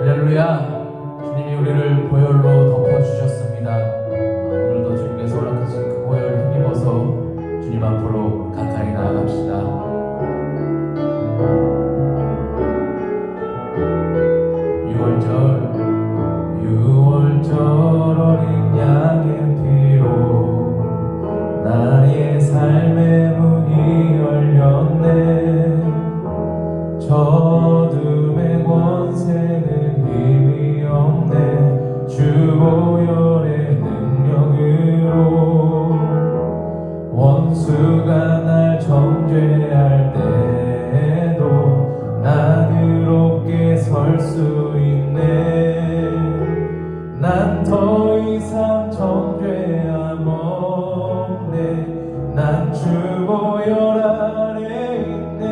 할렐루야. 주님이 우리를 보혈로 덮어주셨습니다. 오늘도 주님께서 허락하신 그 보혈을 힘입어서 주님 앞으로 가까이 나아갑시다. 유월절 어린 양의 피로 나의 삶의 문이 열렸네. 어둠의 권세는 힘이 없네. 주 보혈의 능력으로 원수가 날 정죄할 때에도 난 의롭게 설 수 있네. 난 더 이상 정죄함 없네. 난 주 보혈 아래 있네.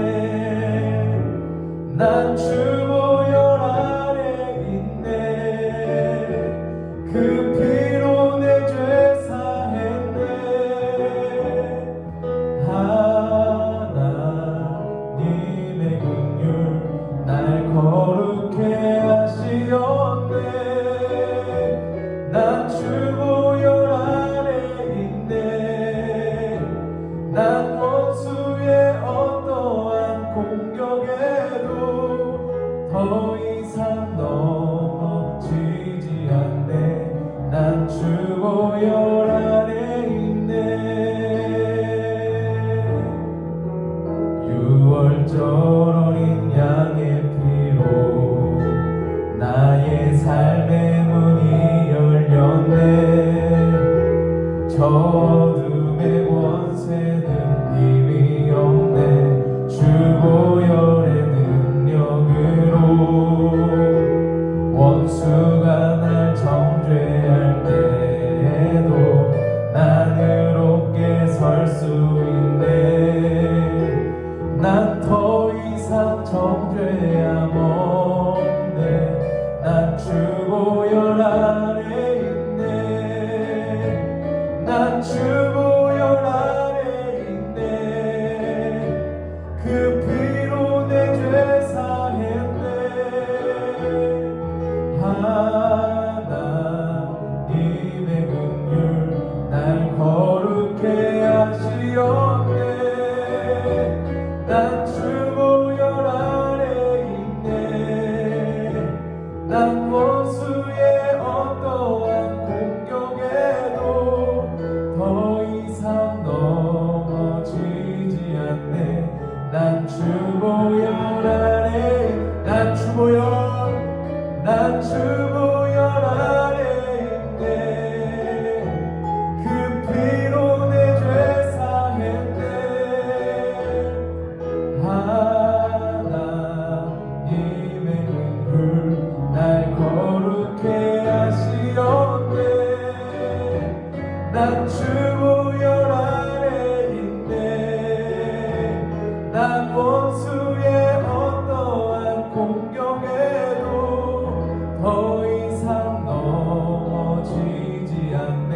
난 주 보혈 아래 있네. 그 피로 내 죄 사했네. 하나님의 긍휼 날 거룩해 하시었네. 난 주 보혈 아래 있네. 난 원수의 어떠한 공격에도 더 이상 넘어지지 않네. 난 주 보혈 아래 있네. 유월절 어린 양의 피로 나의 삶의 문이 열렸네. 어둠의 권세는 힘이 없네. 주 보혈의 능력으로 원수가 날 정죄할 때에도 난 의롭게 설 수 있네. 난 더 이상 정죄함 없네. 난 주 보혈 아래 있네. 난 주 보혈 아래 있네. 그 피로 내 죄 사했네. 하나님의 긍휼 날 거룩해 하시었네. 난 주 보혈 아래 있네. 난 원수의 어떠한 공격에도 더 이상 넘어지지 않네. 난 주 보혈 아래, 난 주 보혈, 난 주 보혈 아래 있네. 그 피로 내 죄 사했네. 하나님의 긍휼 날 거룩해 하시었네. 난 주 보혈 아래 있네. 난 원수의 어떠한 공격에도 더 이상 넘어지지 않네.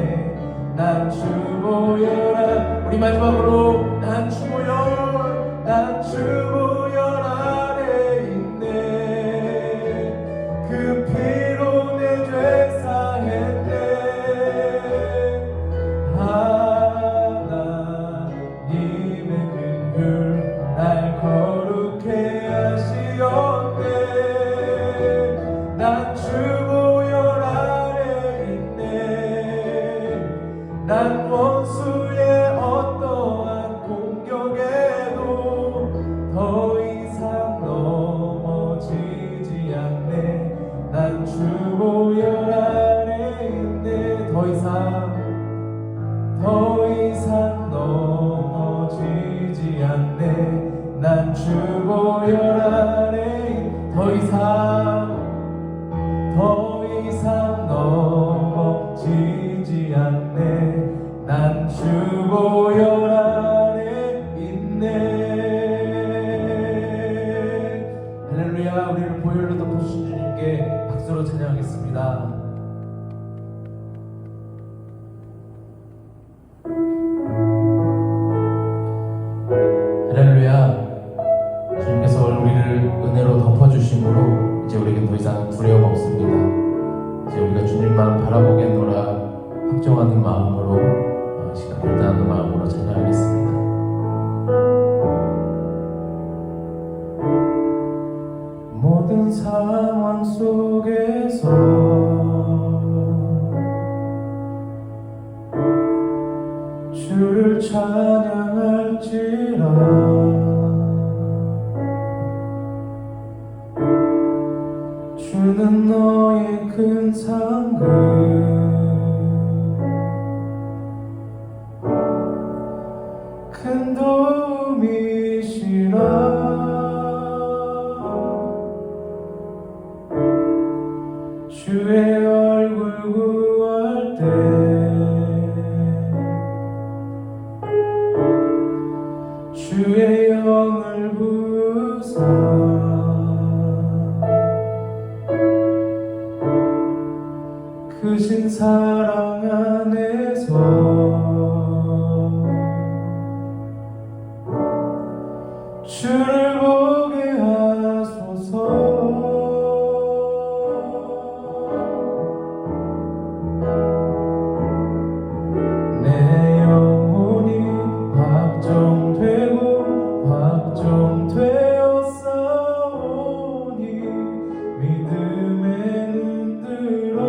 난 주 보혈 우리 마지막으로 난 주 보혈, 난 주 보혈 아래 있네. 그 피로 내 죄 사했네. 하나님의 긍휼 날 거룩해 하시었네. 난 주 보혈 아래 있네. 난 원수의 어떠한 공격에도 더 이상 넘어지지 않네. 난 주 보혈 아래 있네. 더 이상 넘어지지 않네. 난 주 보혈 아래 더 이상 넘어지지 않네. 난 주 보혈 아래 있네. 할렐루야. 우리를 보혈로 덮어주신 주님께 박수로 찬양하겠습니다. 할렐루야. 주님께서 우리를 은혜로 덮어주심으로 이제 우리에게 더 이상 두려움 없습니다. 이제 우리가 주님만 바라보겠노라 확정하는 마음으로 시간 결단하는 마음으로 찬양하겠습니다. 모든 상황 속에서 주를 찬양할지라 주는 너의 큰 상급 큰 도움이시라 주의 얼굴 구할 때 주의 영을 부사 크신 사랑 안에서 주를 보게 하소서. 내 영혼이 확정되었사오니 믿음의 눈들어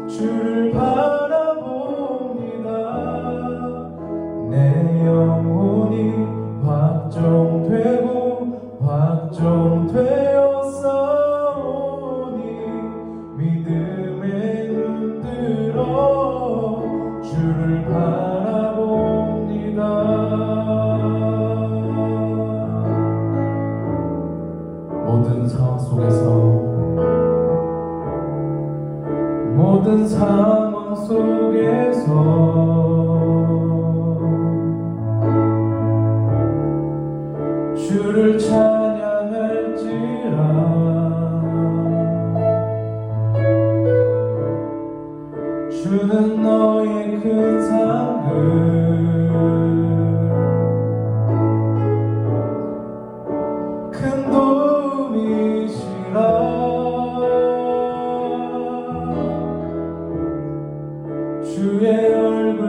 주를 바라봅니다. 내 영혼이 확정되었사오니 믿음의 눈들어 주를 바라봅니다. 모든 상황 속에서 주를 찬양할지라 주는 너의 큰 상급 큰 도움이시라 주의 얼굴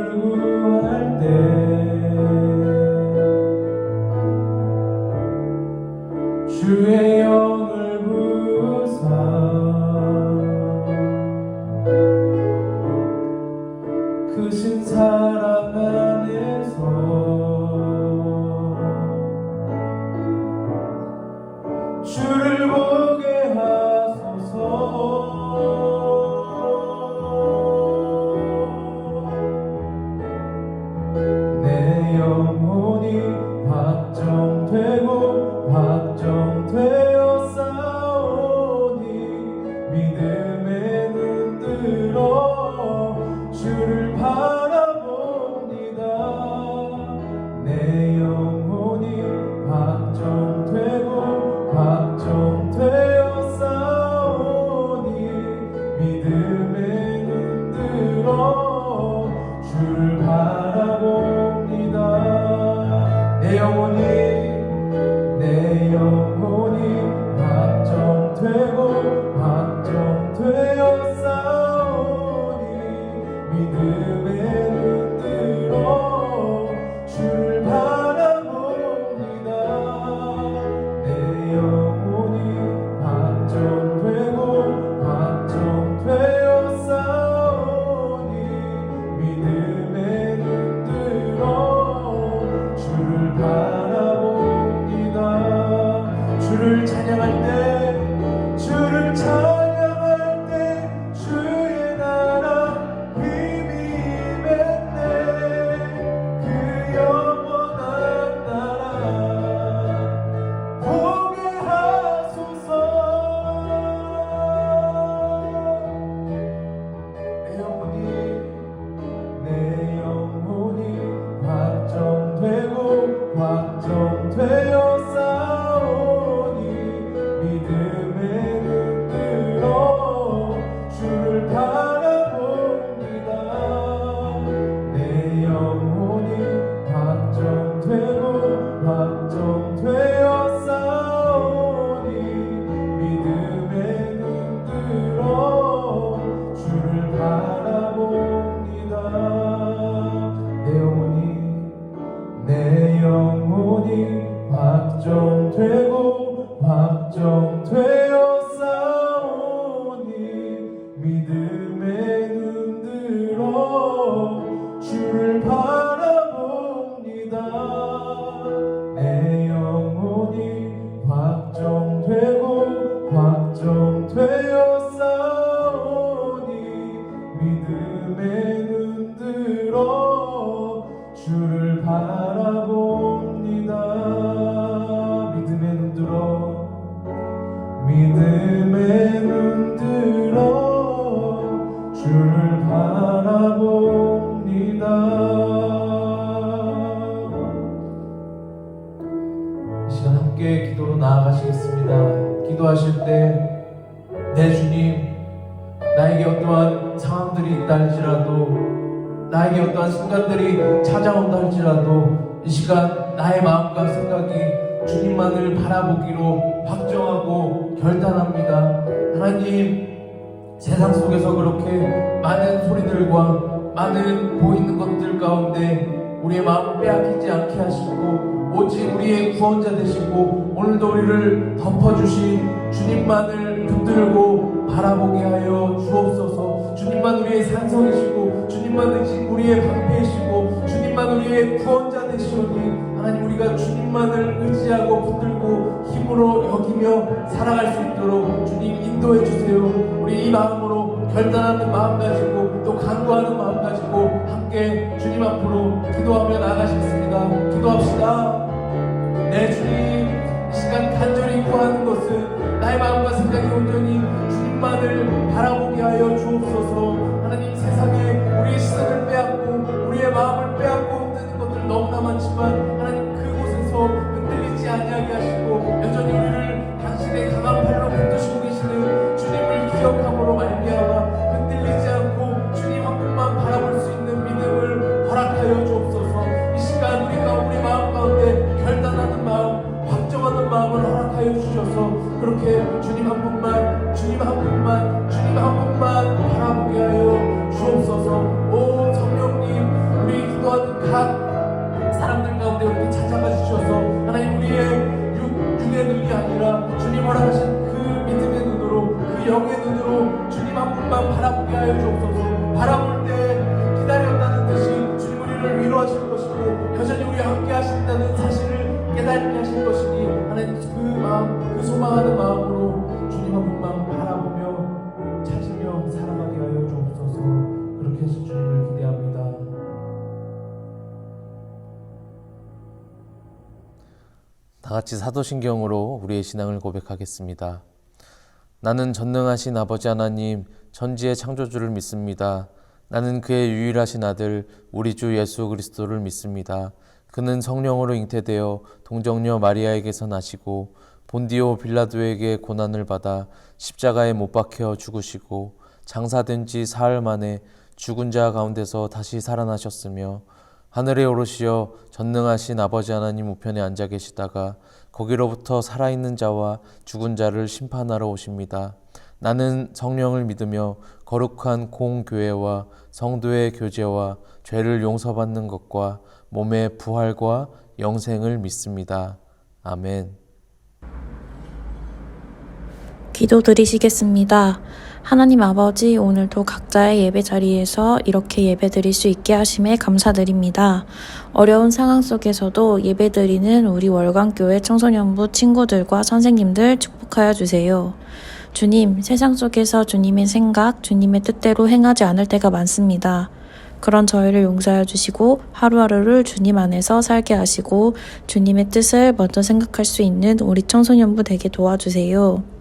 되었사오니 믿음의 눈 들어 주를 바라봅니다. 믿음의 눈 들어 믿음의 눈 들어 주를 바라봅니다. 이 시간 함께 기도로 나아가시겠습니다. 기도하실 때 내 주님, 나에게 어떠한 상황들이 있다 할지라도, 나에게 어떠한 순간들이 찾아온다 할지라도 이 시간 나의 마음과 생각이 주님만을 바라보기로 확정하고 결단합니다. 하나님, 세상 속에서 그렇게 많은 소리들과 많은 보이는 것들 가운데 우리의 마음을 빼앗기지 않게 하시고 오직 우리의 구원자 되시고 오늘도 우리를 덮어주신 주님만을 붙들고 바라보게 하여 주옵소서. 주님만 우리의 산성이시고 주님만 우리의 방패이시고 주님만 우리의 구원자 되시오니 하나님, 우리가 주님만을 의지하고 붙들고 힘으로 여기며 살아갈 수 있도록 주님 인도해 주세요. 우리 이 마음으로 결단하는 마음 가지고 또 간구하는 마음 가지고 함께 주님 앞으로 기도하며 나가시겠습니다. 기도합시다. 내 주님, 이 시간 간절히 구하는 것은 나의 마음과 생각이 온전히 주님만을 바라보게 하여 주옵소서. 하나님, 세상에 우리의 시선을 빼앗고 우리의 마음을 빼앗고 흔드는 것들 너무나 많지만 하나님, 그곳에서 흔들리지 아니하게 하시고 여전히 우리를 당신의 강한 팔로 붙드시고 계시는 주님을 기억함으로 말미암아 흔들리지 않고 주님 한 분만 바라볼 수 있는 믿음을 허락하여 주옵소서. 이 시간 우리가 우리 마음 가운데 결단하는 마음, 확정하는 마음을 허락하여 주셔서 그렇게 주님 한 분만, 주님 한 분만, 주님 한 분만 바라보게 하여 주옵소서. 오 성령님, 우리 기도하는 각 사람들 가운데 우리 찾아가 주셔서 하나님, 우리의 육의 눈이 아니라 주님 허락하신 그 믿음의 눈으로, 그 영의 눈으로 주님 한 분만 바라보게 하여 주옵소서. 바라볼 때 기다렸다는 듯이 주님 우리를 위로하실 것이고 여전히 우리와 함께 하신다는 사실을 깨닫게 하실 것이니 하나님, 그 마음, 그 소망하는 마음으로 주님 한 분만 바라보며 찾으며 살아가게 하여 주옵소서. 그렇게 해서 주님을 기대합니다. 다 같이 사도신경으로 우리의 신앙을 고백하겠습니다. 나는 전능하신 아버지 하나님, 천지의 창조주를 믿습니다. 나는 그의 유일하신 아들 우리 주 예수 그리스도를 믿습니다. 그는 성령으로 잉태되어 동정녀 마리아에게서 나시고 본디오 빌라도에게 고난을 받아 십자가에 못 박혀 죽으시고 장사된 지 사흘 만에 죽은 자 가운데서 다시 살아나셨으며 하늘에 오르시어 전능하신 아버지 하나님 우편에 앉아 계시다가 거기로부터 살아있는 자와 죽은 자를 심판하러 오십니다. 나는 성령을 믿으며 거룩한 공교회와 성도의 교제와 죄를 용서받는 것과 몸의 부활과 영생을 믿습니다. 아멘. 기도드리시겠습니다. 하나님 아버지, 오늘도 각자의 예배 자리에서 이렇게 예배드릴 수 있게 하심에 감사드립니다. 어려운 상황 속에서도 예배드리는 우리 월광교회 청소년부 친구들과 선생님들 축복하여 주세요. 주님, 세상 속에서 주님의 생각, 주님의 뜻대로 행하지 않을 때가 많습니다. 그런 저희를 용서하여 주시고 하루하루를 주님 안에서 살게 하시고 주님의 뜻을 먼저 생각할 수 있는 우리 청소년부 되게 도와주세요.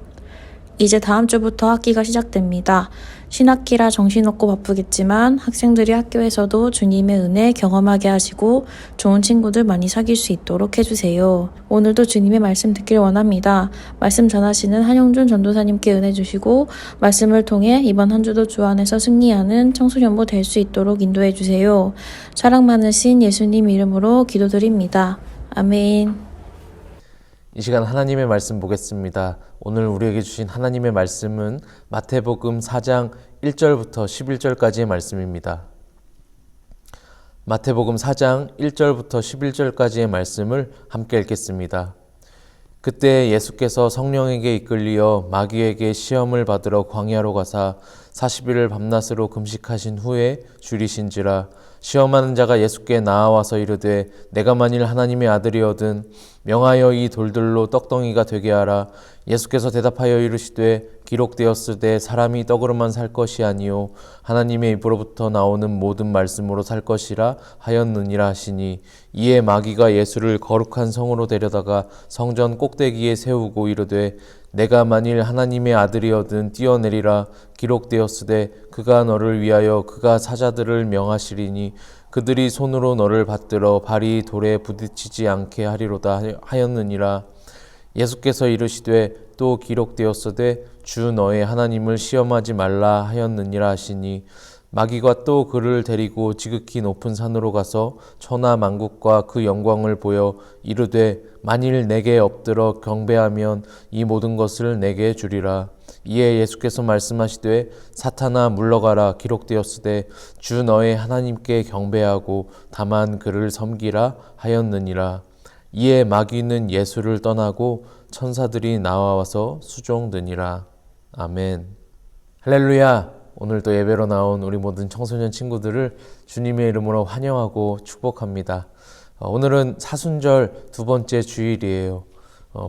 이제 다음 주부터 학기가 시작됩니다. 신학기라 정신없고 바쁘겠지만 학생들이 학교에서도 주님의 은혜 경험하게 하시고 좋은 친구들 많이 사귈 수 있도록 해주세요. 오늘도 주님의 말씀 듣길 원합니다. 말씀 전하시는 한용준 전도사님께 은혜 주시고 말씀을 통해 이번 한 주도 주 안에서 승리하는 청소년부 될 수 있도록 인도해 주세요. 사랑 많으신 예수님 이름으로 기도드립니다. 아멘. 이 시간 하나님의 말씀 보겠습니다. 오늘 우리에게 주신 하나님의 말씀은 마태복음 4장 1절부터 11절까지의 말씀입니다. 마태복음 4장 1절부터 11절까지의 말씀을 함께 읽겠습니다. 그때 예수께서 성령에게 이끌리어 마귀에게 시험을 받으러 광야로 가사 40일을 밤낮으로 금식하신 후에 줄이신지라 시험하는 자가 예수께 나아와서 이르되 내가 만일 하나님의 아들이거든 명하여 이 돌들로 떡덩이가 되게 하라. 예수께서 대답하여 이르시되 기록되었으되 사람이 떡으로만 살 것이 아니요 하나님의 입으로부터 나오는 모든 말씀으로 살 것이라 하였느니라 하시니, 이에 마귀가 예수를 거룩한 성으로 데려다가 성전 꼭대기에 세우고 이르되 내가 만일 하나님의 아들이거든 뛰어내리라. 기록되었으되 그가 너를 위하여 그가 사자들을 명하시리니 그들이 손으로 너를 받들어 발이 돌에 부딪히지 않게 하리로다 하였느니라. 예수께서 이르시되 또 기록되었으되 주 너의 하나님을 시험하지 말라 하였느니라 하시니, 마귀가 또 그를 데리고 지극히 높은 산으로 가서 천하 만국과 그 영광을 보여 이르되 만일 내게 엎드러 경배하면 이 모든 것을 내게 주리라. 이에 예수께서 말씀하시되 사탄아 물러가라. 기록되었으되 주 너의 하나님께 경배하고 다만 그를 섬기라 하였느니라. 이에 마귀는 예수를 떠나고 천사들이 나와서 수종드니라. 아멘. 할렐루야. 오늘도 예배로 나온 우리 모든 청소년 친구들을 주님의 이름으로 환영하고 축복합니다. 오늘은 사순절 두 번째 주일이에요.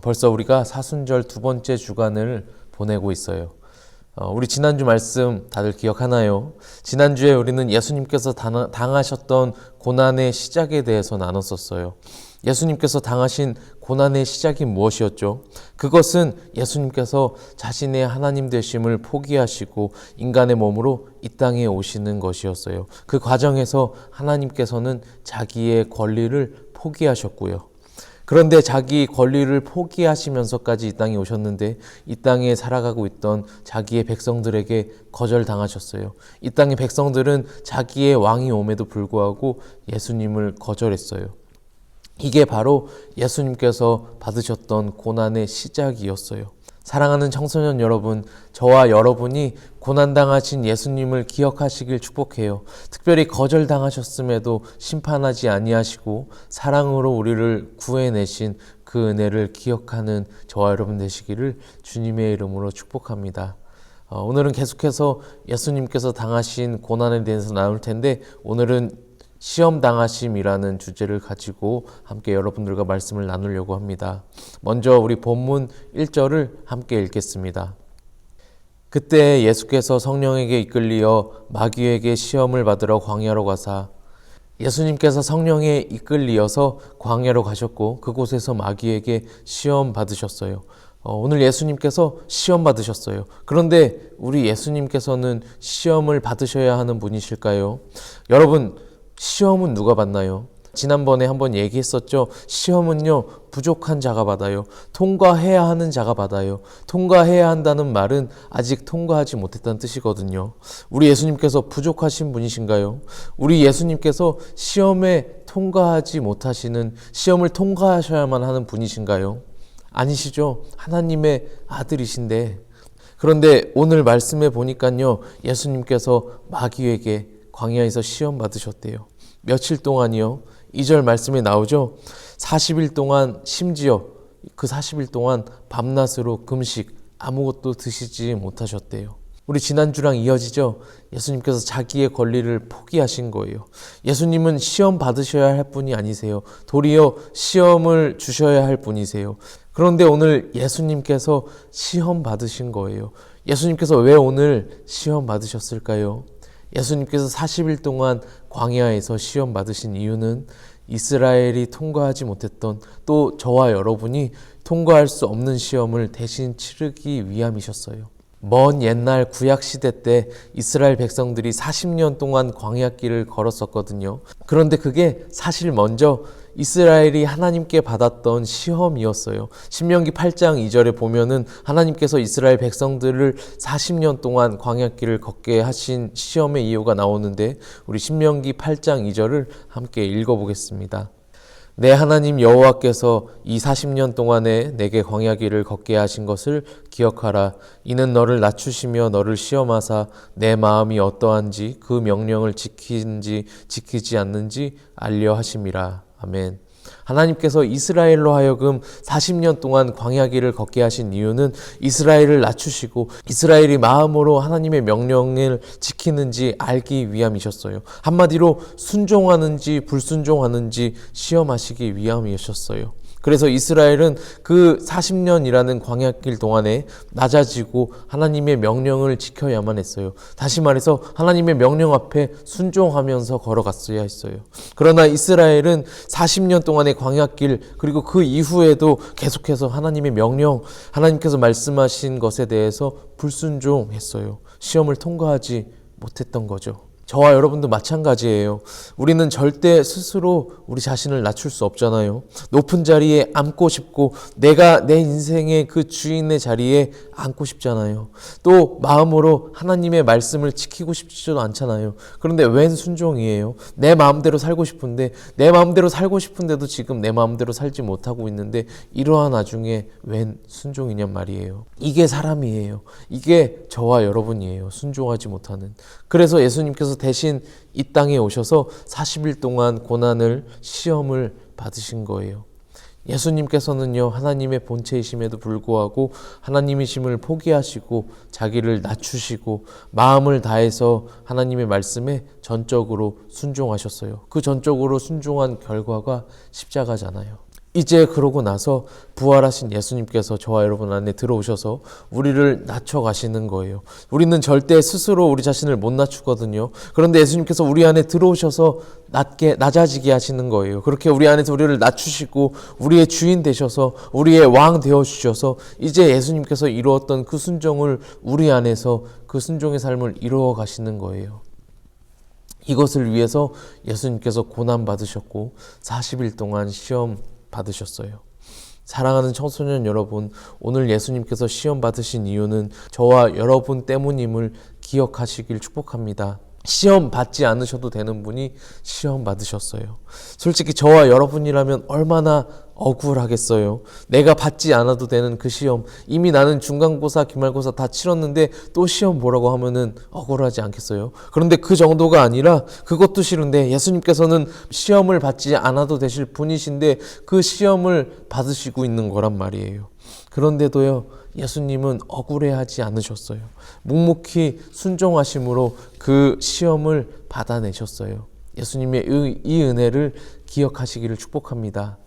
벌써 우리가 사순절 두 번째 주간을 보내고 있어요. 우리 지난주 말씀 다들 기억하나요? 지난주에 우리는 예수님께서 당하셨던 고난의 시작에 대해서 나눴었어요. 예수님께서 당하신 고난의 시작이 무엇이었죠? 그것은 예수님께서 자신의 하나님 되심을 포기하시고 인간의 몸으로 이 땅에 오시는 것이었어요. 그 과정에서 하나님께서는 자기의 권리를 포기하셨고요. 그런데 자기 권리를 포기하시면서까지 이 땅에 오셨는데 이 땅에 살아가고 있던 자기의 백성들에게 거절당하셨어요. 이 땅의 백성들은 자기의 왕이 옴에도 불구하고 예수님을 거절했어요. 이게 바로 예수님께서 받으셨던 고난의 시작이었어요. 사랑하는 청소년 여러분, 저와 여러분이 고난당하신 예수님을 기억하시길 축복해요. 특별히 거절당하셨음에도 심판하지 아니하시고 사랑으로 우리를 구해내신 그 은혜를 기억하는 저와 여러분 되시기를 주님의 이름으로 축복합니다. 오늘은 계속해서 예수님께서 당하신 고난에 대해서 나눌 텐데, 오늘은 시험 당하심이라는 주제를 가지고 함께 여러분들과 말씀을 나누려고 합니다. 먼저 우리 본문 1절을 함께 읽겠습니다. 그때 예수께서 성령에게 이끌리어 마귀에게 시험을 받으러 광야로 가사, 예수님께서 성령에 이끌리어서 광야로 가셨고 그곳에서 마귀에게 시험 받으셨어요. 오늘 예수님께서 시험 받으셨어요. 그런데 우리 예수님께서는 시험을 받으셔야 하는 분이실까요? 여러분, 시험은 누가 받나요? 지난번에 한번 얘기했었죠. 시험은요, 부족한 자가 받아요. 통과해야 하는 자가 받아요. 통과해야 한다는 말은 아직 통과하지 못했다는 뜻이거든요. 우리 예수님께서 부족하신 분이신가요? 우리 예수님께서 시험에 통과하지 못하시는, 시험을 통과하셔야만 하는 분이신가요? 아니시죠. 하나님의 아들이신데. 그런데 오늘 말씀에 보니까요, 예수님께서 마귀에게 광야에서 시험 받으셨대요. 며칠 동안이요? 2절 말씀에 나오죠. 40일 동안, 심지어 그 40일 동안 밤낮으로 금식, 아무것도 드시지 못하셨대요. 우리 지난주랑 이어지죠. 예수님께서 자기의 권리를 포기하신 거예요. 예수님은 시험 받으셔야 할 분이 아니세요. 도리어 시험을 주셔야 할 분이세요. 그런데 오늘 예수님께서 시험 받으신 거예요. 예수님께서 왜 오늘 시험 받으셨을까요? 예수님께서 40일 동안 광야에서 시험 받으신 이유는 이스라엘이 통과하지 못했던, 또 저와 여러분이 통과할 수 없는 시험을 대신 치르기 위함이셨어요. 먼 옛날 구약시대 때 이스라엘 백성들이 40년 동안 광야길을 걸었었거든요. 그런데 그게 사실 먼저 이스라엘이 하나님께 받았던 시험이었어요. 신명기 8장 2절에 보면은 하나님께서 이스라엘 백성들을 40년 동안 광야길을 걷게 하신 시험의 이유가 나오는데, 우리 신명기 8장 2절을 함께 읽어보겠습니다. 내 하나님 여호와께서 이 40년 동안에 내게 광야길을 걷게 하신 것을 기억하라. 이는 너를 낮추시며 너를 시험하사 내 마음이 어떠한지 그 명령을 지키는지 지키지 않는지 알려 하심이라. 아멘. 하나님께서 이스라엘로 하여금 40년 동안 광야길을 걷게 하신 이유는 이스라엘을 낮추시고 이스라엘이 마음으로 하나님의 명령을 지키는지 알기 위함이셨어요. 한마디로 순종하는지 불순종하는지 시험하시기 위함이셨어요. 그래서 이스라엘은 그 40년이라는 광야길 동안에 낮아지고 하나님의 명령을 지켜야만 했어요. 다시 말해서 하나님의 명령 앞에 순종하면서 걸어갔어야 했어요. 그러나 이스라엘은 40년 동안의 광야길 그리고 그 이후에도 계속해서 하나님의 명령, 하나님께서 말씀하신 것에 대해서 불순종했어요. 시험을 통과하지 못했던 거죠. 저와 여러분도 마찬가지예요. 우리는 절대 스스로 우리 자신을 낮출 수 없잖아요. 높은 자리에 앉고 싶고 내가 내 인생의 그 주인의 자리에 앉고 싶잖아요. 또 마음으로 하나님의 말씀을 지키고 싶지도 않잖아요. 그런데 웬 순종이에요? 내 마음대로 살고 싶은데 내 마음대로 살고 싶은데도 지금 내 마음대로 살지 못하고 있는데 이러한 와중에 웬 순종이냔 말이에요. 이게 사람이에요. 이게 저와 여러분이에요. 순종하지 못하는. 그래서 예수님께서 대신 이 땅에 오셔서 40일 동안 고난을 시험을 받으신 거예요. 예수님께서는요 하나님의 본체이심에도 불구하고 하나님이심을 포기하시고 자기를 낮추시고 마음을 다해서 하나님의 말씀에 전적으로 순종하셨어요. 그 전적으로 순종한 결과가 십자가잖아요. 이제 그러고 나서 부활하신 예수님께서 저와 여러분 안에 들어오셔서 우리를 낮춰가시는 거예요. 우리는 절대 스스로 우리 자신을 못 낮추거든요. 그런데 예수님께서 우리 안에 들어오셔서 낮아지게 하시는 거예요. 그렇게 우리 안에서 우리를 낮추시고 우리의 주인 되셔서 우리의 왕 되어주셔서 이제 예수님께서 이루었던 그 순종을 우리 안에서 그 순종의 삶을 이루어 가시는 거예요. 이것을 위해서 예수님께서 고난 받으셨고 40일 동안 시험 받으셨어요. 사랑하는 청소년 여러분, 오늘 예수님께서 시험 받으신 이유는 저와 여러분 때문임을 기억하시길 축복합니다. 시험 받지 않으셔도 되는 분이 시험 받으셨어요. 솔직히 저와 여러분이라면 얼마나 억울하겠어요. 내가 받지 않아도 되는 그 시험, 이미 나는 중간고사, 기말고사 다 치렀는데 또 시험 보라고 하면은 억울하지 않겠어요? 그런데 그 정도가 아니라 그것도 싫은데 예수님께서는 시험을 받지 않아도 되실 분이신데 그 시험을 받으시고 있는 거란 말이에요. 그런데도요, 예수님은 억울해하지 않으셨어요. 묵묵히 순종하심으로 그 시험을 받아내셨어요. 예수님의 이 은혜를 기억하시기를 축복합니다.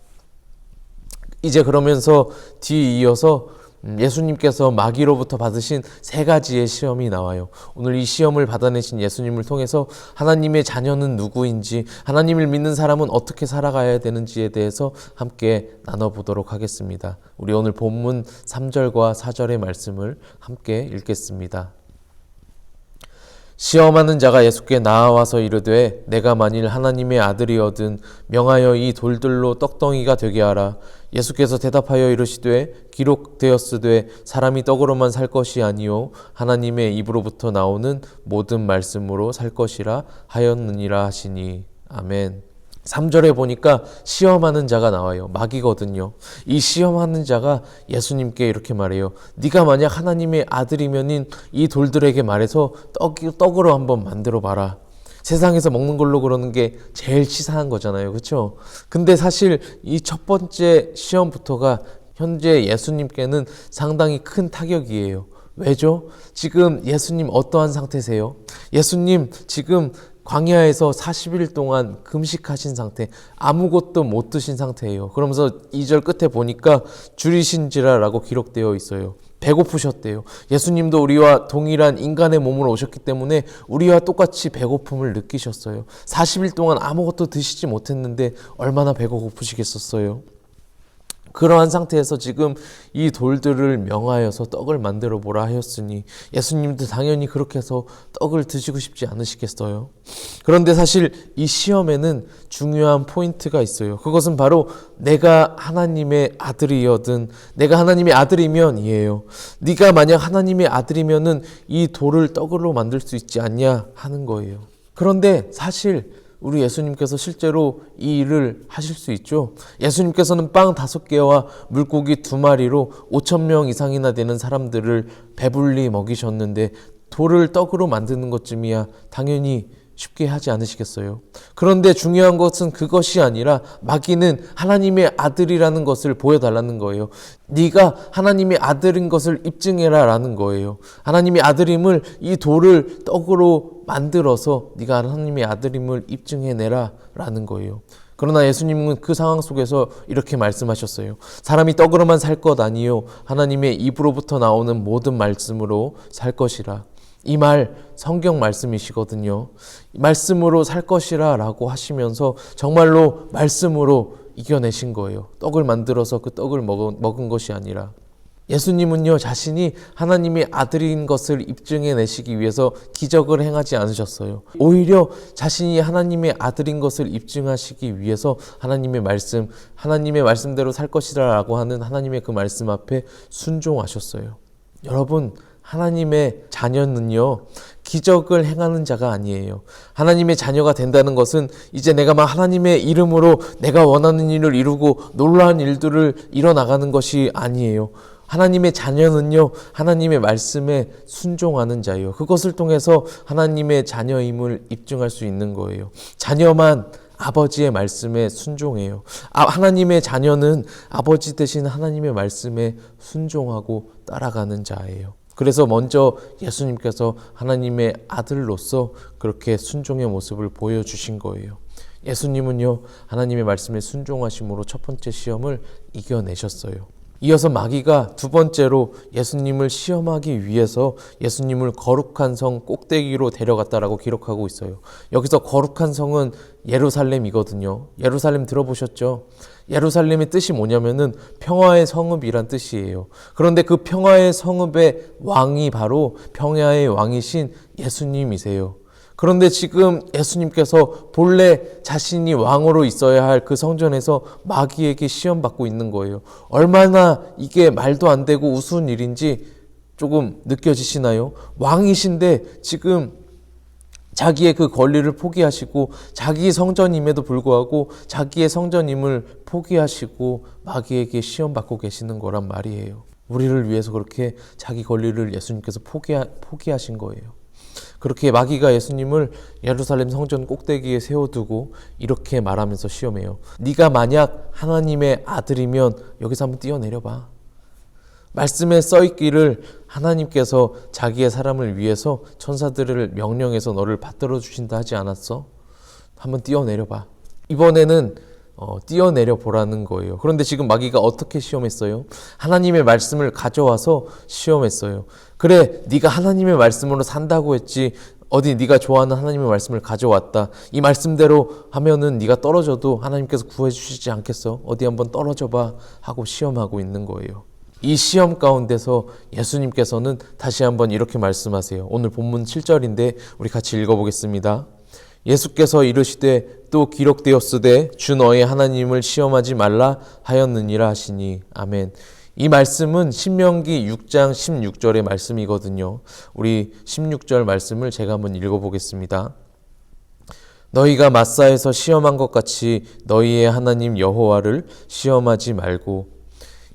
이제 그러면서 뒤이어서 예수님께서 마귀로부터 받으신 3가지의 시험이 나와요. 오늘 이 시험을 받아내신 예수님을 통해서 하나님의 자녀는 누구인지, 하나님을 믿는 사람은 어떻게 살아가야 되는지에 대해서 함께 나눠보도록 하겠습니다. 우리 오늘 본문 3절과 4절의 말씀을 함께 읽겠습니다. 시험하는 자가 예수께 나아와서 이르되 내가 만일 하나님의 아들이거든 명하여 이 돌들로 떡덩이가 되게 하라. 예수께서 대답하여 이르시되 기록되었으되 사람이 떡으로만 살 것이 아니요 하나님의 입으로부터 나오는 모든 말씀으로 살 것이라 하였느니라 하시니. 아멘. 3절에 보니까 시험하는 자가 나와요. 마귀거든요. 이 시험하는 자가 예수님께 이렇게 말해요. 네가 만약 하나님의 아들이면은 이 돌들에게 말해서 떡으로 한번 만들어 봐라. 세상에서 먹는 걸로 그러는 게 제일 치사한 거잖아요. 그렇죠? 근데 사실 이 첫 번째 시험부터가 현재 예수님께는 상당히 큰 타격이에요. 왜죠? 지금 예수님 어떠한 상태세요? 예수님 지금 광야에서 40일 동안 금식하신 상태, 아무것도 못 드신 상태예요. 그러면서 2절 끝에 보니까 줄이신지라라고 기록되어 있어요. 배고프셨대요. 예수님도 우리와 동일한 인간의 몸으로 오셨기 때문에 우리와 똑같이 배고픔을 느끼셨어요. 40일 동안 아무것도 드시지 못했는데 얼마나 배가 고프시겠었어요. 그러한 상태에서 지금 이 돌들을 명하여서 떡을 만들어 보라 하였으니 예수님도 당연히 그렇게 해서 떡을 드시고 싶지 않으시겠어요? 그런데 사실 이 시험에는 중요한 포인트가 있어요. 그것은 바로 내가 하나님의 아들이거든, 내가 하나님의 아들이면 이에요. 네가 만약 하나님의 아들이면은 이 돌을 떡으로 만들 수 있지 않냐 하는 거예요. 그런데 사실 우리 예수님께서 실제로 이 일을 하실 수 있죠. 예수님께서는 빵 5개와 물고기 2마리로 5,000명 이상이나 되는 사람들을 배불리 먹이셨는데 돌을 떡으로 만드는 것쯤이야 당연히 쉽게 하지 않으시겠어요? 그런데 중요한 것은 그것이 아니라 마귀는 하나님의 아들이라는 것을 보여달라는 거예요. 네가 하나님의 아들인 것을 입증해라 라는 거예요. 하나님의 아들임을 이 돌을 떡으로 만들어서 네가 하나님의 아들임을 입증해내라 라는 거예요. 그러나 예수님은 그 상황 속에서 이렇게 말씀하셨어요. 사람이 떡으로만 살 것 아니요 하나님의 입으로부터 나오는 모든 말씀으로 살 것이라. 이 말 성경 말씀이시거든요. 말씀으로 살 것이라 라고 하시면서 정말로 말씀으로 이겨내신 거예요. 떡을 만들어서 그 떡을 먹은 것이 아니라. 예수님은요 자신이 하나님의 아들인 것을 입증해내시기 위해서 기적을 행하지 않으셨어요. 오히려 자신이 하나님의 아들인 것을 입증하시기 위해서 하나님의 말씀대로 살 것이라 라고 하는 하나님의 그 말씀 앞에 순종하셨어요. 여러분, 하나님의 자녀는요 기적을 행하는 자가 아니에요. 하나님의 자녀가 된다는 것은 이제 내가 막 하나님의 이름으로 내가 원하는 일을 이루고 놀라운 일들을 이뤄나가는 것이 아니에요. 하나님의 자녀는요 하나님의 말씀에 순종하는 자예요. 그것을 통해서 하나님의 자녀임을 입증할 수 있는 거예요. 자녀만 아버지의 말씀에 순종해요. 하나님의 자녀는 아버지 되신 하나님의 말씀에 순종하고 따라가는 자예요. 그래서 먼저 예수님께서 하나님의 아들로서 그렇게 순종의 모습을 보여주신 거예요. 예수님은요 하나님의 말씀에 순종하심으로 첫 번째 시험을 이겨내셨어요. 이어서 마귀가 두 번째로 예수님을 시험하기 위해서 예수님을 거룩한 성 꼭대기로 데려갔다라고 기록하고 있어요. 여기서 거룩한 성은 예루살렘이거든요. 예루살렘 들어보셨죠? 예루살렘의 뜻이 뭐냐면은 평화의 성읍이란 뜻이에요. 그런데 그 평화의 성읍의 왕이 바로 평화의 왕이신 예수님이세요. 그런데 지금 예수님께서 본래 자신이 왕으로 있어야 할 그 성전에서 마귀에게 시험받고 있는 거예요. 얼마나 이게 말도 안 되고 우스운 일인지 조금 느껴지시나요? 왕이신데 지금 자기의 그 권리를 포기하시고 자기의 성전임에도 불구하고 자기의 성전임을 포기하시고 마귀에게 시험받고 계시는 거란 말이에요. 우리를 위해서 그렇게 자기 권리를 예수님께서 포기하신 거예요. 그렇게 마귀가 예수님을 예루살렘 성전 꼭대기에 세워두고 이렇게 말하면서 시험해요. 네가 만약 하나님의 아들이면 여기서 한번 뛰어내려봐. 말씀에 써있기를 하나님께서 자기의 사람을 위해서 천사들을 명령해서 너를 받들어 주신다 하지 않았어? 한번 뛰어내려봐. 이번에는 뛰어내려 보라는 거예요. 그런데 지금 마귀가 어떻게 시험했어요? 하나님의 말씀을 가져와서 시험했어요. 그래, 네가 하나님의 말씀으로 산다고 했지 어디 네가 좋아하는 하나님의 말씀을 가져왔다. 이 말씀대로 하면은 네가 떨어져도 하나님께서 구해주시지 않겠어? 어디 한번 떨어져봐 하고 시험하고 있는 거예요. 이 시험 가운데서 예수님께서는 다시 한번 이렇게 말씀하세요. 오늘 본문 7절인데 우리 같이 읽어보겠습니다. 예수께서 이르시되 또 기록되었으되 주 너의 하나님을 시험하지 말라 하였느니라 하시니. 아멘. 이 말씀은 신명기 6장 16절의 말씀이거든요. 우리 16절 말씀을 제가 한번 읽어보겠습니다. 너희가 마사에서 시험한 것 같이 너희의 하나님 여호와를 시험하지 말고.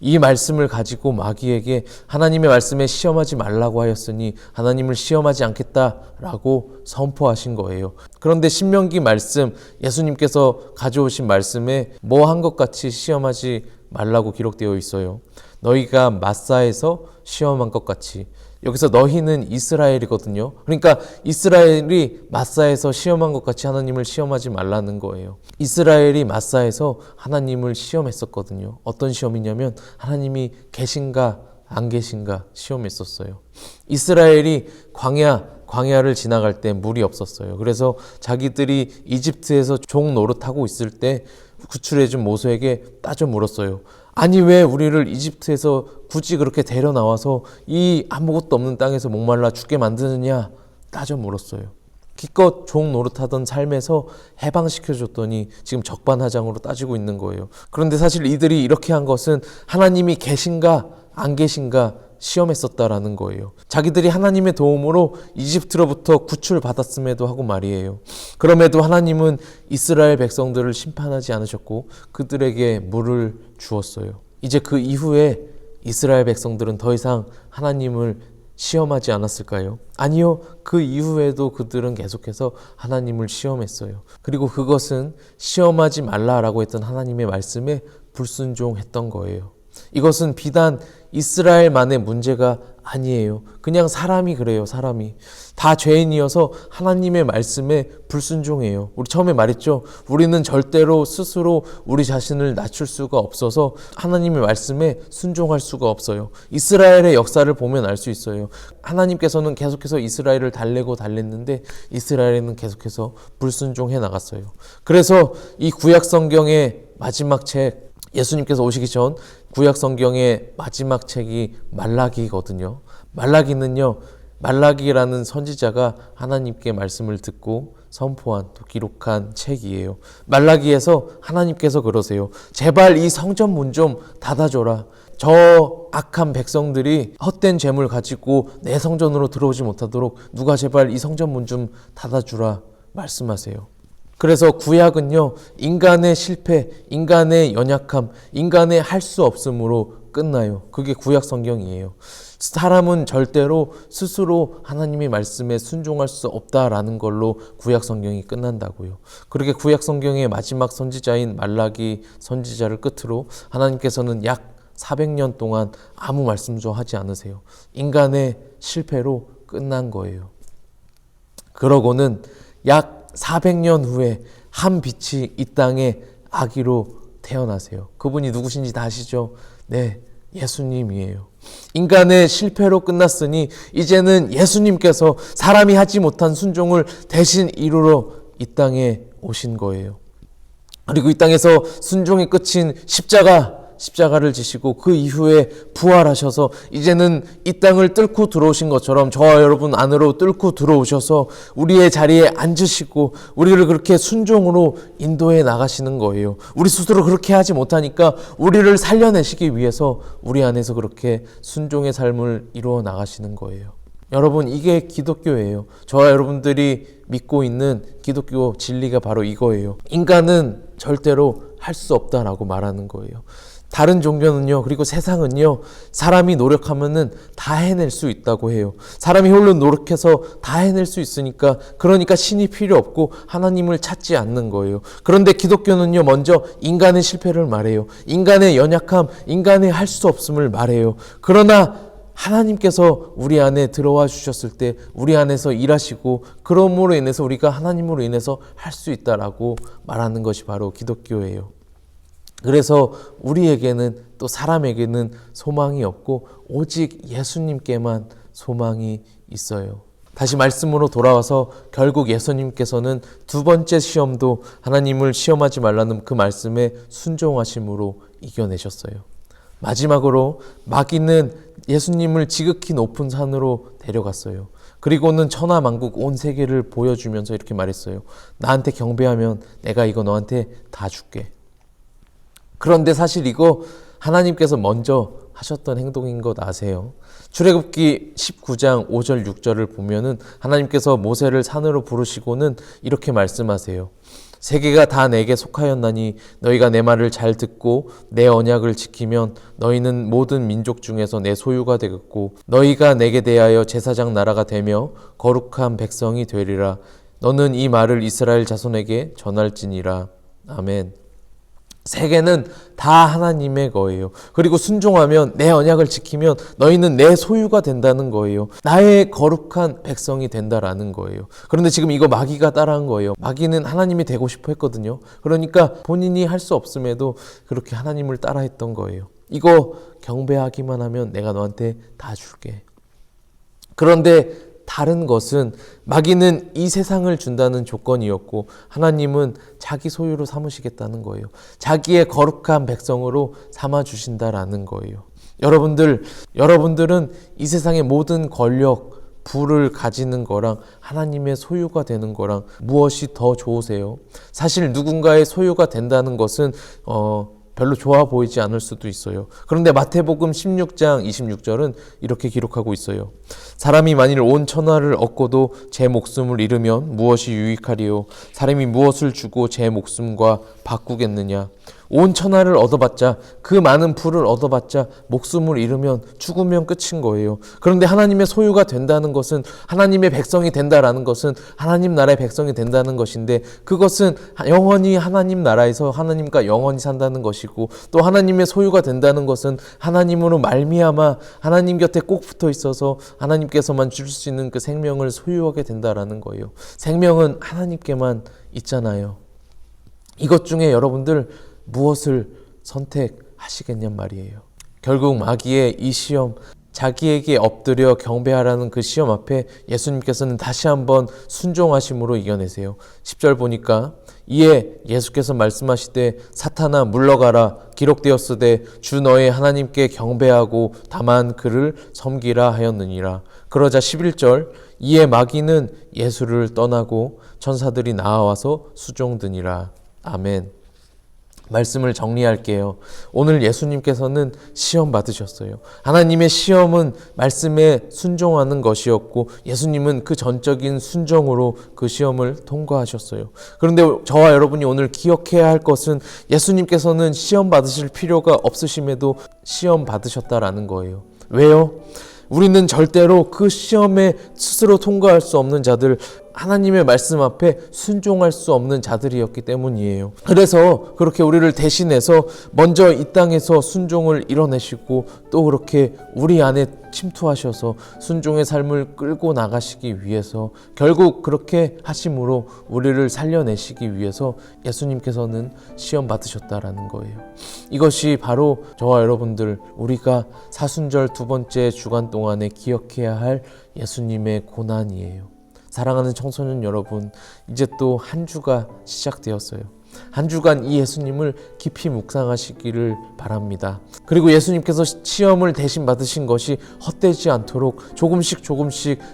이 말씀을 가지고 마귀에게 하나님의 말씀에 시험하지 말라고 하였으니 하나님을 시험하지 않겠다라고 선포하신 거예요. 그런데 신명기 말씀, 예수님께서 가져오신 말씀에 뭐 한 것 같이 시험하지 말라고 기록되어 있어요. 너희가 마사에서 시험한 것 같이. 여기서 너희는 이스라엘이거든요. 그러니까 이스라엘이 마사에서 시험한 것 같이 하나님을 시험하지 말라는 거예요. 이스라엘이 마사에서 하나님을 시험했었거든요. 어떤 시험이냐면 하나님이 계신가 안 계신가 시험했었어요. 이스라엘이 광야를 지나갈 때 물이 없었어요. 그래서 자기들이 이집트에서 종 노릇하고 있을 때 구출해준 모세에게 따져 물었어요. 아니 왜 우리를 이집트에서 굳이 그렇게 데려 나와서 이 아무것도 없는 땅에서 목말라 죽게 만드느냐 따져 물었어요. 기껏 종 노릇하던 삶에서 해방시켜줬더니 지금 적반하장으로 따지고 있는 거예요. 그런데 사실 이들이 이렇게 한 것은 하나님이 계신가 안 계신가 시험했었다라는 거예요. 자기들이 하나님의 도움으로 이집트로부터 구출받았음에도 하고 말이에요. 그럼에도 하나님은 이스라엘 백성들을 심판하지 않으셨고 그들에게 물을 주었어요. 이제 그 이후에 이스라엘 백성들은 더 이상 하나님을 시험하지 않았을까요? 아니요. 그 이후에도 그들은 계속해서 하나님을 시험했어요. 그리고 그것은 시험하지 말라라고 했던 하나님의 말씀에 불순종했던 거예요. 이것은 비단 이스라엘만의 문제가 아니에요. 그냥 사람이 그래요. 사람이 다 죄인이어서 하나님의 말씀에 불순종해요. 우리 처음에 말했죠. 우리는 절대로 스스로 우리 자신을 낮출 수가 없어서 하나님의 말씀에 순종할 수가 없어요. 이스라엘의 역사를 보면 알 수 있어요. 하나님께서는 계속해서 이스라엘을 달랬는데 이스라엘은 계속해서 불순종해 나갔어요. 그래서 이 구약 성경의 마지막 책, 예수님께서 오시기 전 구약 성경의 마지막 책이 말라기거든요. 말라기는요, 말라기라는 선지자가 하나님께 말씀을 듣고 선포한 또 기록한 책이에요. 말라기에서 하나님께서 그러세요. 제발 이 성전 문 좀 닫아줘라. 저 악한 백성들이 헛된 재물 가지고 내 성전으로 들어오지 못하도록 누가 제발 이 성전 문 좀 닫아주라 말씀하세요. 그래서 구약은요, 인간의 실패, 인간의 연약함, 인간의 할 수 없음으로 끝나요. 그게 구약 성경이에요. 사람은 절대로 스스로 하나님의 말씀에 순종할 수 없다라는 걸로 구약 성경이 끝난다고요. 그렇게 구약 성경의 마지막 선지자인 말라기 선지자를 끝으로 하나님께서는 약 400년 동안 아무 말씀도 하지 않으세요. 인간의 실패로 끝난 거예요. 그러고는 약 400년 후에 한 빛이 이 땅에 아기로 태어나세요. 그분이 누구신지 다 아시죠? 네, 예수님이에요. 인간의 실패로 끝났으니 이제는 예수님께서 사람이 하지 못한 순종을 대신 이루러 이 땅에 오신 거예요. 그리고 이 땅에서 순종의 끝인 십자가를 지시고 그 이후에 부활하셔서 이제는 이 땅을 뚫고 들어오신 것처럼 저와 여러분 안으로 뚫고 들어오셔서 우리의 자리에 앉으시고 우리를 그렇게 순종으로 인도해 나가시는 거예요. 우리 스스로 그렇게 하지 못하니까 우리를 살려내시기 위해서 우리 안에서 그렇게 순종의 삶을 이루어 나가시는 거예요. 여러분, 이게 기독교예요. 저와 여러분들이 믿고 있는 기독교 진리가 바로 이거예요. 인간은 절대로 할 수 없다라고 말하는 거예요. 다른 종교는요, 그리고 세상은요, 사람이 노력하면은 다 해낼 수 있다고 해요. 사람이 홀로 노력해서 다 해낼 수 있으니까, 그러니까 신이 필요 없고 하나님을 찾지 않는 거예요. 그런데 기독교는요, 먼저 인간의 실패를 말해요. 인간의 연약함, 인간의 할 수 없음을 말해요. 그러나 하나님께서 우리 안에 들어와 주셨을 때 우리 안에서 일하시고 그러므로 인해서 우리가 하나님으로 인해서 할 수 있다라고 말하는 것이 바로 기독교예요. 그래서 우리에게는 또 사람에게는 소망이 없고 오직 예수님께만 소망이 있어요. 다시 말씀으로 돌아와서 결국 예수님께서는 두 번째 시험도 하나님을 시험하지 말라는 그 말씀에 순종하심으로 이겨내셨어요. 마지막으로 마귀는 예수님을 지극히 높은 산으로 데려갔어요. 그리고는 천하만국 온 세계를 보여주면서 이렇게 말했어요. 나한테 경배하면 내가 이거 너한테 다 줄게. 그런데 사실 이거 하나님께서 먼저 하셨던 행동인 것 아세요? 출애굽기 19장 5절 6절을 보면은 하나님께서 모세를 산으로 부르시고는 이렇게 말씀하세요. 세계가 다 내게 속하였나니 너희가 내 말을 잘 듣고 내 언약을 지키면 너희는 모든 민족 중에서 내 소유가 되겠고 너희가 내게 대하여 제사장 나라가 되며 거룩한 백성이 되리라. 너는 이 말을 이스라엘 자손에게 전할지니라. 아멘. 세계는 다 하나님의 거예요. 그리고 순종하면 내 언약을 지키면 너희는 내 소유가 된다는 거예요. 나의 거룩한 백성이 된다라는 거예요. 그런데 지금 이거 마귀가 따라한 거예요. 마귀는 하나님이 되고 싶어 했거든요. 그러니까 본인이 할 수 없음에도 그렇게 하나님을 따라했던 거예요. 이거 경배하기만 하면 내가 너한테 다 줄게. 그런데 다른 것은 마귀는 이 세상을 준다는 조건이었고 하나님은 자기 소유로 삼으시겠다는 거예요. 자기의 거룩한 백성으로 삼아주신다라는 거예요. 여러분들은 이 세상의 모든 권력, 부를 가지는 거랑 하나님의 소유가 되는 거랑 무엇이 더 좋으세요? 사실 누군가의 소유가 된다는 것은 별로 좋아 보이지 않을 수도 있어요. 그런데 마태복음 16장 26절은 이렇게 기록하고 있어요. 사람이 만일 온 천하를 얻고도 제 목숨을 잃으면 무엇이 유익하리요? 사람이 무엇을 주고 제 목숨과 바꾸겠느냐? 온 천하를 얻어봤자, 그 많은 부를 얻어봤자 목숨을 잃으면 죽으면 끝인 거예요. 그런데 하나님의 소유가 된다는 것은, 하나님의 백성이 된다라는 것은 하나님 나라의 백성이 된다는 것인데, 그것은 영원히 하나님 나라에서 하나님과 영원히 산다는 것이고, 또 하나님의 소유가 된다는 것은 하나님으로 말미암아 하나님 곁에 꼭 붙어 있어서 하나님께서만 줄 수 있는 그 생명을 소유하게 된다라는 거예요. 생명은 하나님께만 있잖아요. 이것 중에 여러분들 무엇을 선택하시겠냔 말이에요. 결국 마귀의 이 시험, 자기에게 엎드려 경배하라는 그 시험 앞에 예수님께서는 다시 한번 순종하심으로 이겨내세요. 10절 보니까 이에 예수께서 말씀하시되 사탄아 물러가라, 기록되었으되 주 너의 하나님께 경배하고 다만 그를 섬기라 하였느니라. 그러자 11절 이에 마귀는 예수를 떠나고 천사들이 나와서 수종드니라. 아멘. 말씀을 정리할게요. 오늘 예수님께서는 시험 받으셨어요. 하나님의 시험은 말씀에 순종하는 것이었고, 예수님은 그 전적인 순종으로 그 시험을 통과하셨어요. 그런데 저와 여러분이 오늘 기억해야 할 것은, 예수님께서는 시험 받으실 필요가 없으심에도 시험 받으셨다라는 거예요. 왜요? 우리는 절대로 그 시험에 스스로 통과할 수 없는 자들, 하나님의 말씀 앞에 순종할 수 없는 자들이었기 때문이에요. 그래서 그렇게 우리를 대신해서 먼저 이 땅에서 순종을 이뤄내시고, 또 그렇게 우리 안에 침투하셔서 순종의 삶을 끌고 나가시기 위해서, 결국 그렇게 하심으로 우리를 살려내시기 위해서 예수님께서는 시험 받으셨다라는 거예요. 이것이 바로 저와 여러분들, 우리가 사순절 두 번째 주간 동안에 기억해야 할 예수님의 고난이에요. 사랑하는 청소년 여러분, 이제 또 한 주가 시작되었어요. 한 주간 이 예수님을 깊이 묵상하시기를 바랍니다. 그리고 예수님께서 시험을 대신 받으신 것이 헛되지 않도록 조금씩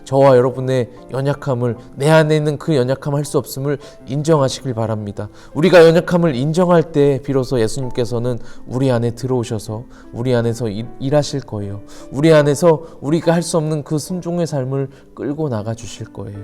저와 여러분의 연약함을, 내 안에 있는 그 연약함 할 수 없음을 인정하시길 바랍니다. 우리가 연약함을 인정할 때 비로소 예수님께서는 우리 안에 들어오셔서 우리 안에서 일하실 거예요. 우리 안에서 우리가 할 수 없는 그 순종의 삶을 끌고 나가 주실 거예요.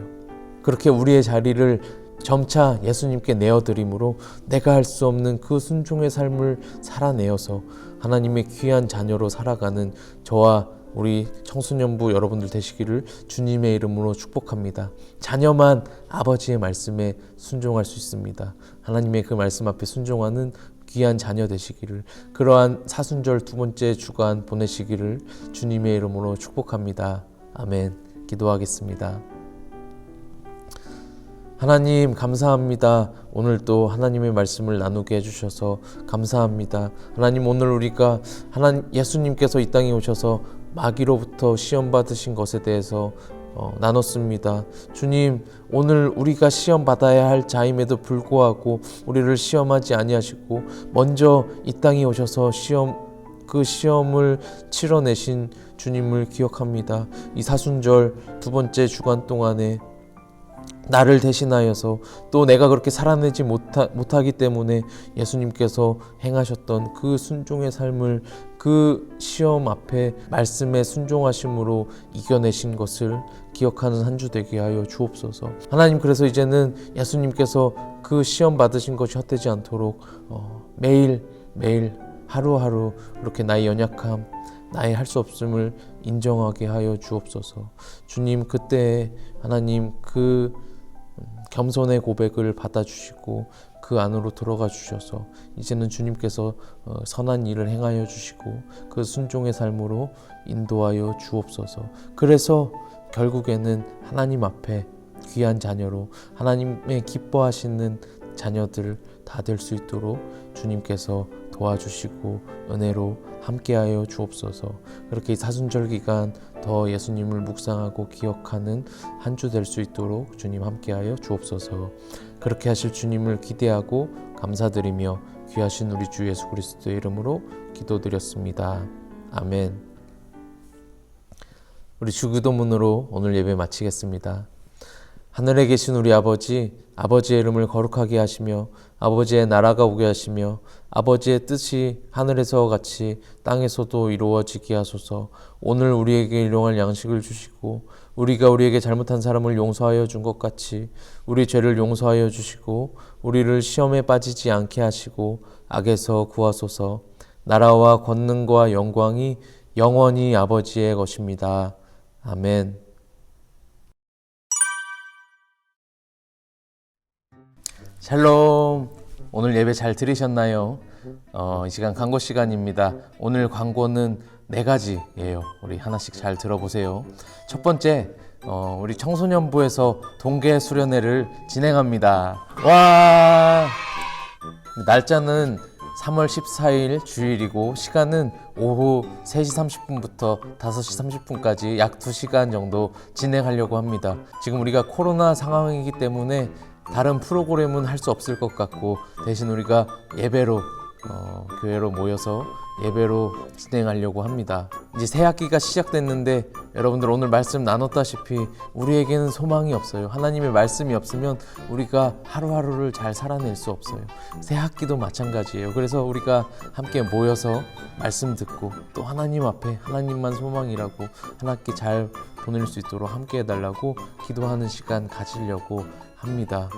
그렇게 우리의 자리를 점차 예수님께 내어드림으로 내가 할 수 없는 그 순종의 삶을 살아내어서 하나님의 귀한 자녀로 살아가는 저와 우리 청소년부 여러분들 되시기를 주님의 이름으로 축복합니다. 자녀만 아버지의 말씀에 순종할 수 있습니다. 하나님의 그 말씀 앞에 순종하는 귀한 자녀 되시기를, 그러한 사순절 두 번째 주간 보내시기를 주님의 이름으로 축복합니다. 아멘. 기도하겠습니다. 하나님 감사합니다. 오늘 또 하나님의 말씀을 나누게 해주셔서 감사합니다. 하나님, 오늘 우리가 예수님께서 이 땅에 오셔서 마귀로부터 시험 받으신 것에 대해서 나눴습니다. 주님, 오늘 우리가 시험 받아야 할 자임에도 불구하고 우리를 시험하지 아니하시고 먼저 이 땅에 오셔서 그 시험을 치러내신 주님을 기억합니다. 이 사순절 두 번째 주간 동안에 나를 대신하여서, 또 내가 그렇게 살아내지 못하기 때문에 예수님께서 행하셨던 그 순종의 삶을, 그 시험 앞에 말씀에 순종하심으로 이겨내신 것을 기억하는 한 주 되게 하여 주옵소서. 하나님, 그래서 이제는 예수님께서 그 시험 받으신 것이 헛되지 않도록 매일 하루하루 이렇게 나의 연약함, 나의 할 수 없음을 인정하게 하여 주옵소서. 주님, 그때 하나님 그 겸손의 고백을 받아주시고 그 안으로 들어가 주셔서 이제는 주님께서 선한 일을 행하여 주시고 그 순종의 삶으로 인도하여 주옵소서. 그래서 결국에는 하나님 앞에 귀한 자녀로, 하나님의 기뻐하시는 자녀들 다 될 수 있도록 주님께서 도와주시고 은혜로 함께하여 주옵소서. 그렇게 사순절 기간 더 예수님을 묵상하고 기억하는 한 주 될 수 있도록 주님 함께하여 주옵소서. 그렇게 하실 주님을 기대하고 감사드리며 귀하신 우리 주 예수 그리스도의 이름으로 기도드렸습니다. 아멘. 우리 주기도문으로 오늘 예배 마치겠습니다. 하늘에 계신 우리 아버지, 아버지의 이름을 거룩하게 하시며 아버지의 나라가 오게 하시며 아버지의 뜻이 하늘에서 같이 땅에서도 이루어지게 하소서. 오늘 우리에게 일용할 양식을 주시고 우리가 우리에게 잘못한 사람을 용서하여 준 것 같이 우리 죄를 용서하여 주시고 우리를 시험에 빠지지 않게 하시고 악에서 구하소서. 나라와 권능과 영광이 영원히 아버지의 것입니다. 아멘. 샬롬. 오늘 예배 잘 들으셨나요? 이 시간 광고 시간입니다. 오늘 광고는 4가지예요. 우리 하나씩 잘 들어보세요. 첫 번째, 우리 청소년부에서 동계 수련회를 진행합니다. 와! 날짜는 3월 14일 주일이고 시간은 오후 3시 30분부터 5시 30분까지 약 2시간 정도 진행하려고 합니다. 지금 우리가 코로나 상황이기 때문에 다른 프로그램은 할 수 없을 것 같고 대신 우리가 예배로 교회로 모여서 예배로 진행하려고 합니다. 이제 새 학기가 시작됐는데 여러분들 오늘 말씀 나눴다시피 우리에게는 소망이 없어요. 하나님의 말씀이 없으면 우리가 하루하루를 잘 살아낼 수 없어요. 새 학기도 마찬가지예요. 그래서 우리가 함께 모여서 말씀 듣고 또 하나님 앞에 하나님만 소망이라고 한 학기 잘 보낼 수 있도록 함께 해달라고 기도하는 시간 가지려고 합니다.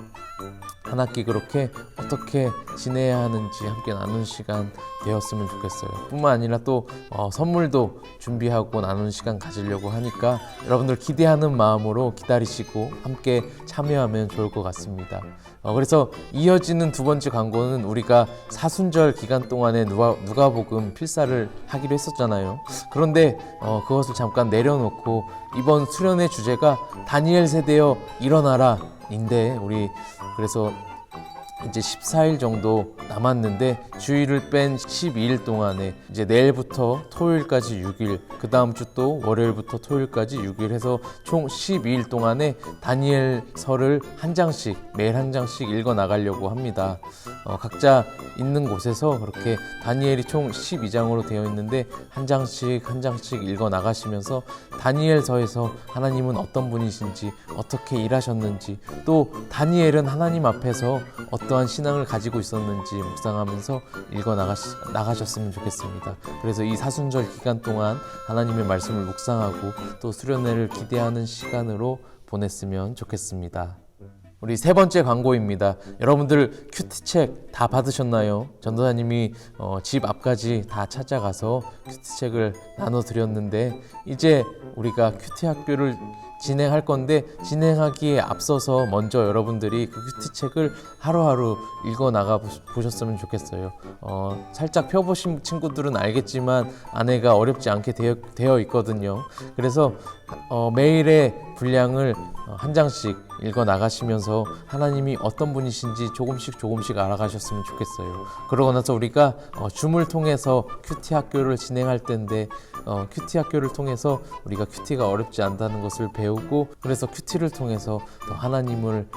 한 학기 그렇게 어떻게 지내야 하는지 함께 나누는 시간 되었으면 좋겠어요. 뿐만 아니라 또 선물도 준비하고 나누는 시간 가지려고 하니까 여러분들 기대하는 마음으로 기다리시고 함께 참여하면 좋을 것 같습니다. 그래서 이어지는 두 번째 광고는 우리가 사순절 기간 동안에 누가복음 필사를 하기로 했었잖아요. 그런데 그것을 잠깐 내려놓고 이번 수련회 주제가 다니엘 세대여 일어나라 인데 우리 그래서 이제 14일 정도 남았는데 주일을 뺀 12일 동안에 이제 내일부터 토요일까지 6일, 그 다음 주 또 월요일부터 토요일까지 6일 해서 총 12일 동안에 다니엘서를 한 장씩 매일 한 장씩 읽어 나가려고 합니다. 각자 있는 곳에서 그렇게 다니엘이 총 12장으로 되어 있는데 한 장씩 읽어 나가시면서 다니엘서에서 하나님은 어떤 분이신지 어떻게 일하셨는지 또 다니엘은 하나님 앞에서 어떠한 신앙을 가지고 있었는지 묵상하면서 읽어 나가셨으면 좋겠습니다. 그래서 이 사순절 기간 동안 하나님의 말씀을 묵상하고 또 수련회를 기대하는 시간으로 보냈으면 좋겠습니다. 우리 세 번째 광고입니다. 여러분들 큐티책 다 받으셨나요? 전도사님이 집 앞까지 다 찾아가서 큐티책을 나눠드렸는데 이제 우리가 큐티 학교를 진행할 건데 진행하기에 앞서서 먼저 여러분들이 그 큐티책을 하루하루 읽어 나가 보셨으면 좋겠어요. 살짝 펴보신 친구들은 알겠지만 안에가 어렵지 않게 되어 있거든요. 그래서 매일의 분량을 한 장씩 읽어 나가시면서 하나님이 어떤 분이신지 조금씩 알아가셨으면 좋겠어요. 그러고 나서 우리가 줌을 통해서 큐티 학교를 진행할 텐데 큐티 학교를 통해서 우리가 큐티가 어렵지 않다는 것을 배우고 그래서 큐티를 통해서 더 하나님을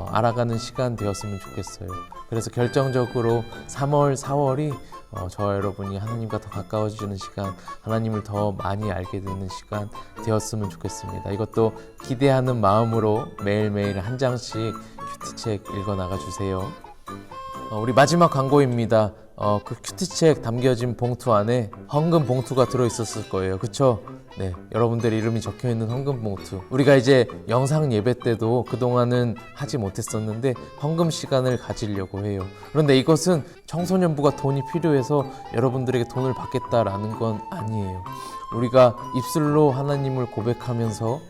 알아가는 시간 되었으면 좋겠어요. 그래서 결정적으로 3월, 4월이 저와 여러분이 하나님과 더 가까워지는 시간, 하나님을 더 많이 알게 되는 시간 되었으면 좋겠습니다. 이것도 기대하는 마음으로 매일매일 한 장씩 큐티책 읽어 나가주세요. 우리 마지막 광고입니다. 그 큐티책 담겨진 봉투 안에 헌금 봉투가 들어있었을 거예요. 그쵸? 네, 여러분들 이름이 적혀있는 헌금 봉투. 우리가 이제 영상 예배 때도 그동안은 하지 못했었는데 헌금 시간을 가지려고 해요. 그런데 이것은 청소년부가 돈이 필요해서 여러분들에게 돈을 받겠다라는 건 아니에요. 우리가 입술로 하나님을 고백하면서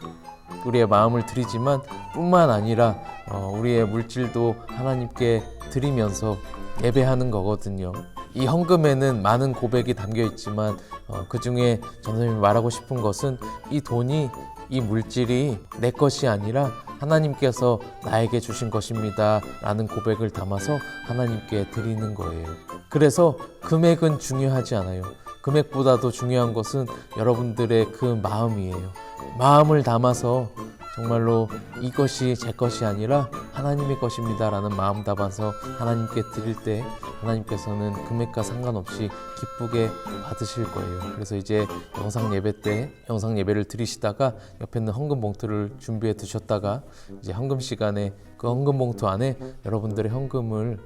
우리의 마음을 드리지만 뿐만 아니라 우리의 물질도 하나님께 드리면서 예배하는 거거든요. 이 헌금에는 많은 고백이 담겨 있지만 그 중에 전도사님이 말하고 싶은 것은 이 돈이 이 물질이 내 것이 아니라 하나님께서 나에게 주신 것입니다 라는 고백을 담아서 하나님께 드리는 거예요. 그래서 금액은 중요하지 않아요. 금액보다도 중요한 것은 여러분들의 그 마음이에요. 마음을 담아서 정말로 이것이 제 것이 아니라 하나님의 것입니다 라는 마음 담아서 하나님께 드릴 때 하나님께서는 금액과 상관없이 기쁘게 받으실 거예요. 그래서 이제 영상 예배 때 영상 예배를 드리시다가 옆에 있는 헌금 봉투를 준비해 두셨다가 이제 헌금 시간에 그 헌금 봉투 안에 여러분들의 헌금을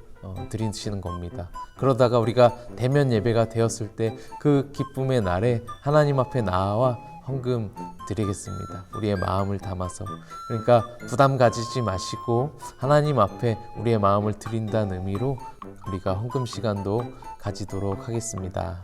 드리시는 겁니다. 그러다가 우리가 대면 예배가 되었을 때 그 기쁨의 날에 하나님 앞에 나와 헌금 드리겠습니다. 우리의 마음을 담아서. 그러니까 부담 가지지 마시고 하나님 앞에 우리의 마음을 드린다는 의미로 우리가 헌금 시간도 가지도록 하겠습니다.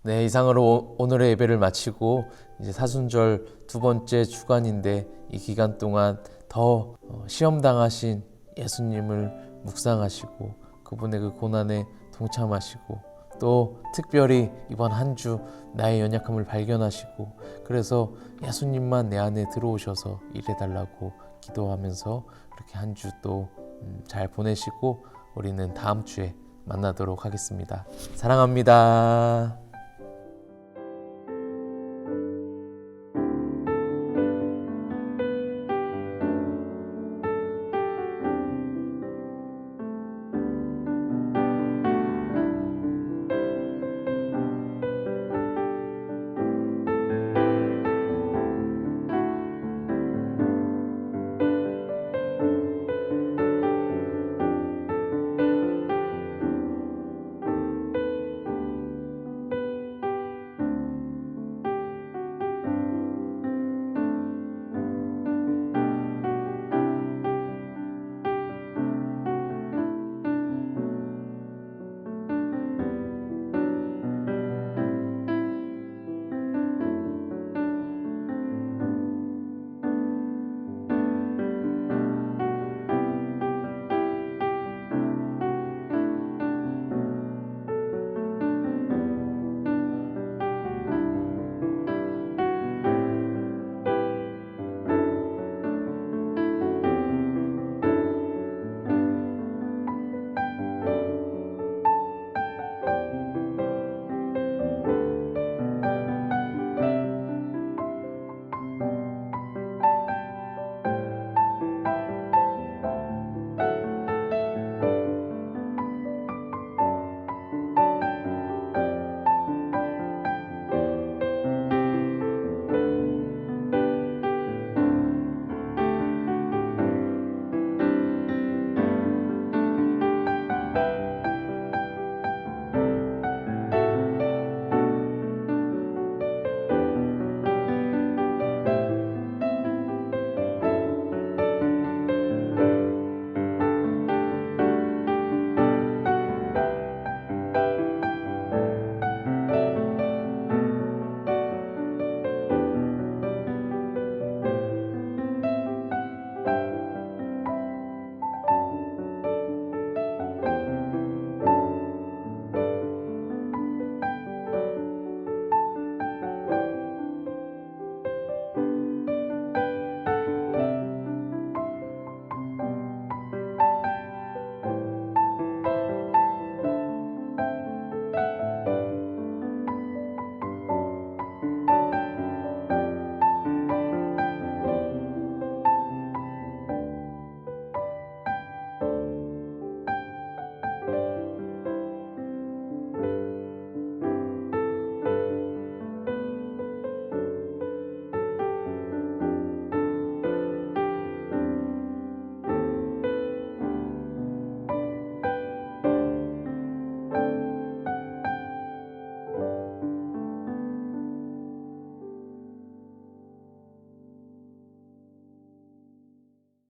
네, 이상으로 오늘의 예배를 마치고 이제 사순절 두 번째 주간인데 이 기간 동안 더 시험당하신 예수님을 묵상하시고 그분의 그 고난에 동참하시고 또 특별히 이번 한 주 나의 연약함을 발견하시고 그래서 예수님만 내 안에 들어오셔서 일해달라고 기도하면서 이렇게 한 주 또 잘 보내시고 우리는 다음 주에 만나도록 하겠습니다. 사랑합니다.